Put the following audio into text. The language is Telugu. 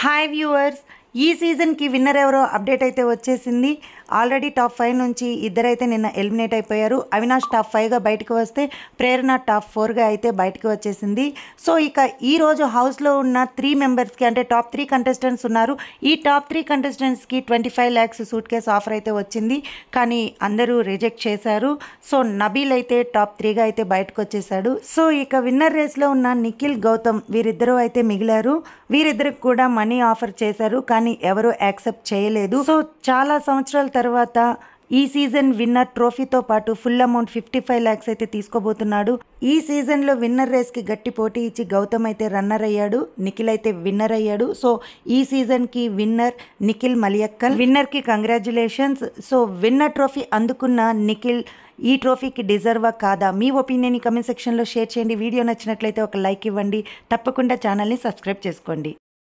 హాయ్ వ్యూవర్స్, ఈ సీజన్కి విన్నర్ ఎవరో అప్డేట్ అయితే వచ్చేసింది. ఆల్రెడీ టాప్ 5 నుంచి ఇద్దరైతే నిన్న ఎలిమినేట్ అయిపోయారు. అవినాష్ టాప్ 5గా బయటకు వస్తే ప్రేరణ టాప్ 4గా అయితే బయటకు వచ్చేసింది. సో ఇక ఈరోజు హౌస్లో ఉన్న 3 మెంబర్స్కి అంటే టాప్ 3 కంటెస్టెంట్స్ ఉన్నారు. ఈ top 3 కంటెస్టెంట్స్కి 25 lakhs suit case offer అయితే వచ్చింది, కానీ అందరూ రిజెక్ట్ చేశారు. సో నబీల్ అయితే టాప్ 3గా అయితే బయటకు వచ్చేసాడు. సో ఇక విన్నర్ రేస్లో ఉన్న నిఖిల్, గౌతమ్ వీరిద్దరూ అయితే మిగిలారు. వీరిద్దరికి కూడా మనీ ఆఫర్ చేశారు, కానీ ఎవరు యాక్సెప్ట్ చేయలేదు. సో చాలా సంవత్సరాల తర్వాత ఈ సీజన్ విన్నర్ ట్రోఫీతో పాటు ఫుల్ అమౌంట్ 55 lakhs అయితే తీసుకోబోతున్నాడు. ఈ సీజన్లో విన్నర్ రేస్కి గట్టి పోటీ ఇచ్చి గౌతమ్ అయితే రన్నర్ అయ్యాడు, నిఖిల్ అయితే విన్నర్ అయ్యాడు. సో ఈ సీజన్కి విన్నర్ నిఖిల్ మలియక్కల్. విన్నర్కి కంగ్రాచులేషన్స్. సో విన్నర్ ట్రోఫీ అందుకున్న నిఖిల్ ఈ ట్రోఫీకి డిజర్వా కాదా? మీ ఒపీనియన్ కమెంట్ సెక్షన్లో షేర్ చేయండి. వీడియో నచ్చినట్లయితే ఒక లైక్ ఇవ్వండి. తప్పకుండా ఛానల్ని సబ్స్క్రైబ్ చేసుకోండి.